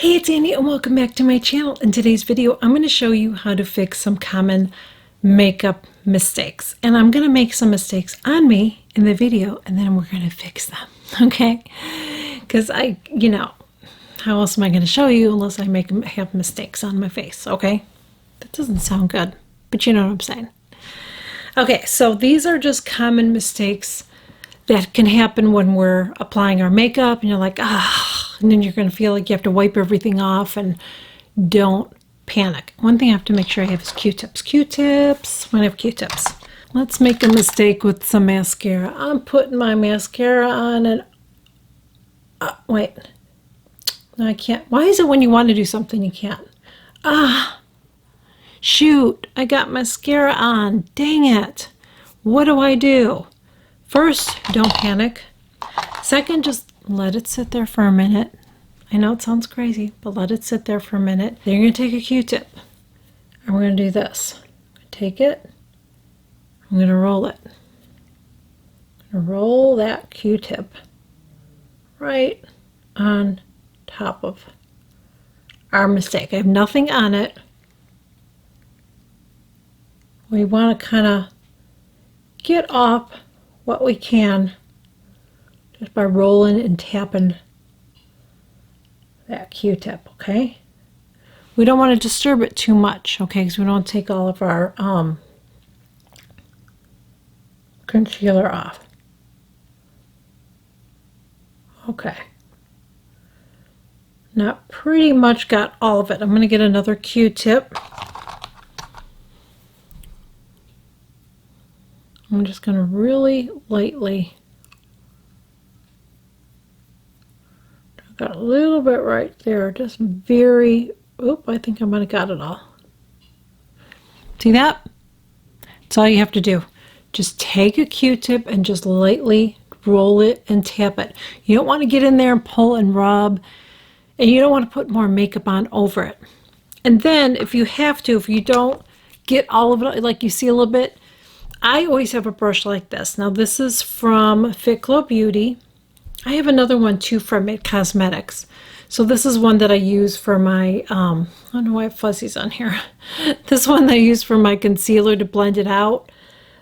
Hey, it's Annie and welcome back to my channel. In today's video, I'm going to show you how to fix some common makeup mistakes. And I'm going to make some mistakes on me in the video and then we're going to fix them, okay? Because how else am I going to show you unless I have mistakes on my face, okay? That doesn't sound good, but you know what I'm saying. Okay, so these are just common mistakes that can happen when we're applying our makeup and you're like, and then you're going to feel like you have to wipe everything off, and don't panic. One thing I have to make sure I have is Q-tips. Q-tips, when I have Q-tips. Let's make a mistake with some mascara. I'm putting my mascara on and, wait. No, I can't. Why is it when you want to do something you can't? Shoot, I got mascara on. Dang it. What do I do? First, don't panic. Second, just let it sit there for a minute. I know it sounds crazy, but let it sit there for a minute. Then you're going to take a Q-tip, and we're going to do this. Take it. I'm going to roll it. I'm going to roll that Q-tip right on top of our mistake. I have nothing on it. We want to kind of get off what we can just by rolling and tapping that Q-tip, okay? We don't want to disturb it too much, okay, because we don't take all of our concealer off. Okay. Now, pretty much got all of it. I'm going to get another Q-tip. I'm just going to really lightly, got a little bit right there, just very, I think I might have got it all. See that? That's all you have to do. Just take a Q-tip and just lightly roll it and tap it. You don't want to get in there and pull and rub, and you don't want to put more makeup on over it. And then if you have to, if you don't get all of it, like you see a little bit, I always have a brush like this. Now this is from Fit Glow Beauty. I have another one too from It Cosmetics. So this is one that I use for my, I don't know why I have fuzzies on here. This one that I use for my concealer to blend it out.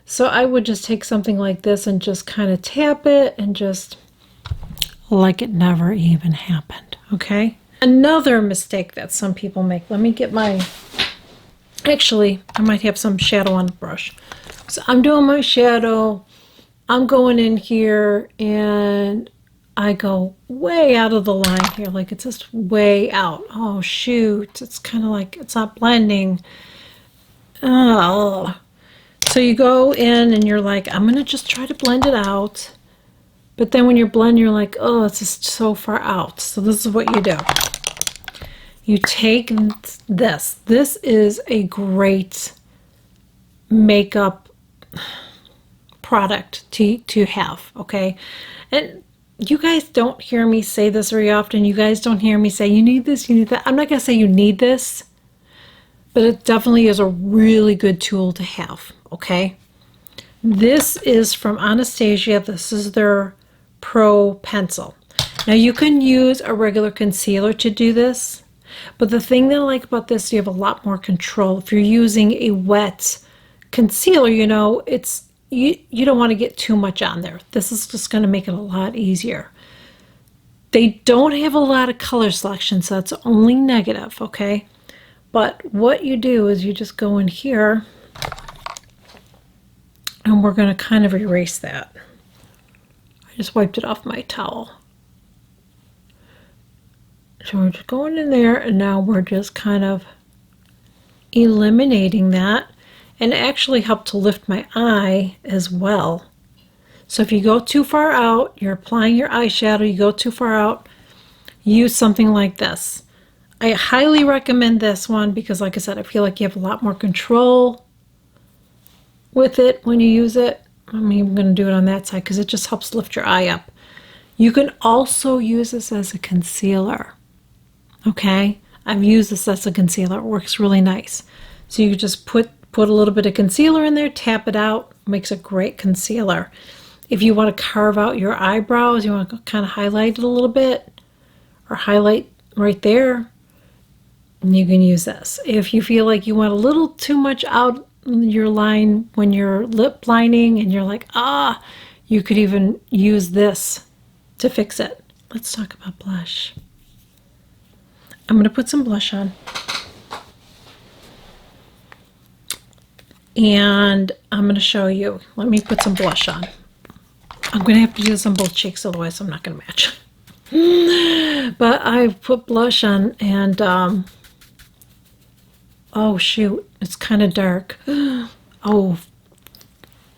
So I would just take something like this and just kind of tap it and just like it never even happened, okay? Another mistake that some people make, let me get my, actually, I might have some shadow on the brush. So I'm doing my shadow, I'm going in here, and I go way out of the line here, like it's just way out. Oh shoot, it's kind of like it's not blending. Oh. So you go in and you're like, I'm gonna just try to blend it out. But then when you're blending, you're like, oh, it's just so far out. So this is what you do. You take this. This is a great makeup product to have, okay? And you guys don't hear me say this very often. You guys don't hear me say you need this, you need that. I'm not gonna say you need this, but it definitely is a really good tool to have, okay? This is from Anastasia. This is their Pro Pencil. Now you can use a regular concealer to do this, but the thing that I like about this, you have a lot more control. If you're using a wet concealer, you know, it's you don't want to get too much on there. This is just going to make it a lot easier. They don't have a lot of color selection, so that's only negative, okay? But what you do is you just go in here, and we're going to kind of erase that. I just wiped it off my towel. So we're just going in there, and now we're just kind of eliminating that. And actually help to lift my eye as well. So if you go too far out, you're applying your eyeshadow, you go too far out, use something like this. I highly recommend this one because, like I said, I feel like you have a lot more control with it when you use it. I'm even going to do it on that side because it just helps lift your eye up. You can also use this as a concealer, okay? I've used this as a concealer. It works really nice. So you just put a little bit of concealer in there, tap it out, makes a great concealer. If you want to carve out your eyebrows, you want to kind of highlight it a little bit, or highlight right there, and you can use this. If you feel like you want a little too much out your line when you're lip lining and you're like, you could even use this to fix it. Let's talk about blush. I'm going to put some blush on. And I'm going to show you. Let me put some blush on. I'm going to have to do this on both cheeks, otherwise I'm not going to match. But I've put blush on, and oh shoot, it's kind of dark. Oh,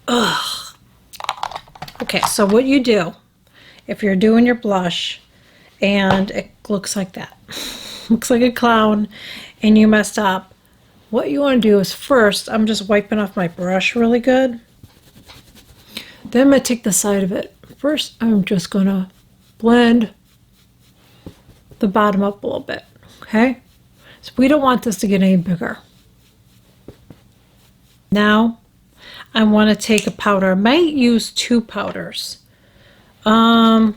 ugh. Okay, so what you do, if you're doing your blush and it looks like that, looks like a clown, and you messed up, what you want to do is first, I'm just wiping off my brush really good. Then I'm going to take the side of it. First, I'm just going to blend the bottom up a little bit, okay? So we don't want this to get any bigger. Now, I want to take a powder. I might use 2 powders. I'm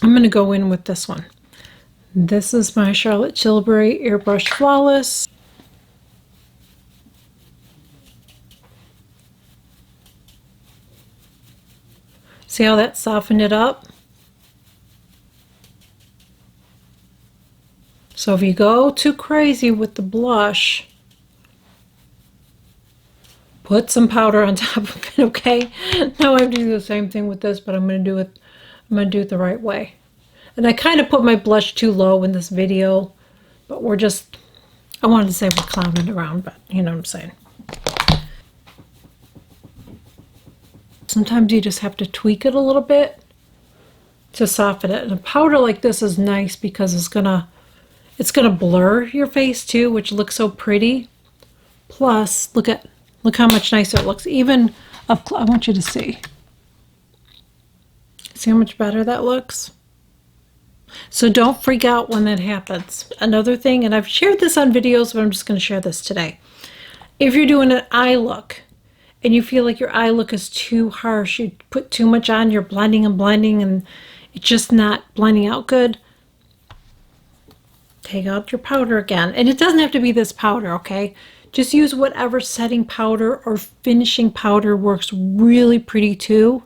going to go in with this one. This is my Charlotte Tilbury Airbrush Flawless. See how that softened it up? So if you go too crazy with the blush, put some powder on top of it, okay? Now I have to do the same thing with this, but I'm going to do it the right way. And I kind of put my blush too low in this video, but I wanted to say we're clowning around, but you know what I'm saying. Sometimes you just have to tweak it a little bit to soften it. And a powder like this is nice because it's gonna blur your face too, which looks so pretty. Plus, look how much nicer it looks. Even up close, I want you to see. See how much better that looks? So don't freak out when that happens. Another thing, and I've shared this on videos, but I'm just going to share this today. If you're doing an eye look and you feel like your eye look is too harsh, you put too much on, you're blending and it's just not blending out good, take out your powder again. And it doesn't have to be this powder, okay? Just use whatever setting powder or finishing powder works really pretty too.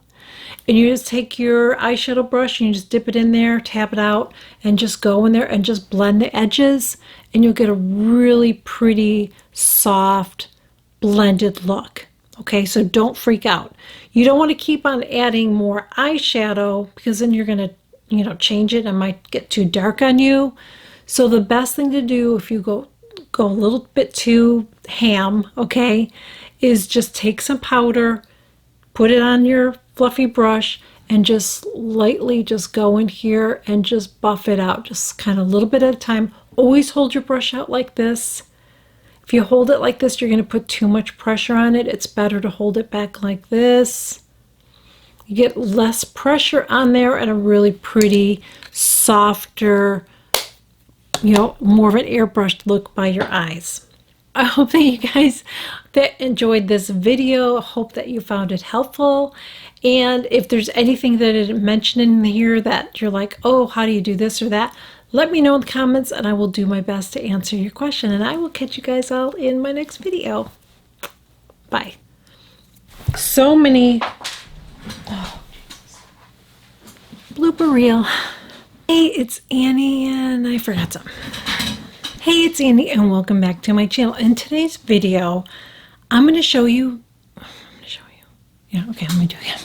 And you just take your eyeshadow brush and you just dip it in there, tap it out, and just go in there and just blend the edges, and you'll get a really pretty, soft, blended look. Okay, so don't freak out. You don't want to keep on adding more eyeshadow because then you're going to, change it and might get too dark on you. So the best thing to do if you go a little bit too ham, okay, is just take some powder, put it on your fluffy brush, and just lightly just go in here and just buff it out, just kind of a little bit at a time. Always hold your brush out like this. If you hold it like this, you're going to put too much pressure on it. It's better to hold it back like this. You get less pressure on there and a really pretty, softer, more of an airbrushed look by your eyes. I hope that you guys enjoyed this video. I hope that you found it helpful. And if there's anything that I didn't mention in here that you're like, oh, how do you do this or that? Let me know in the comments and I will do my best to answer your question. And I will catch you guys all in my next video. Bye. So many blooper reel. Hey, it's Annie and I forgot something. Hey, it's Annie and welcome back to my channel. In today's video, I'm going to show you. Yeah, okay, let me do it again.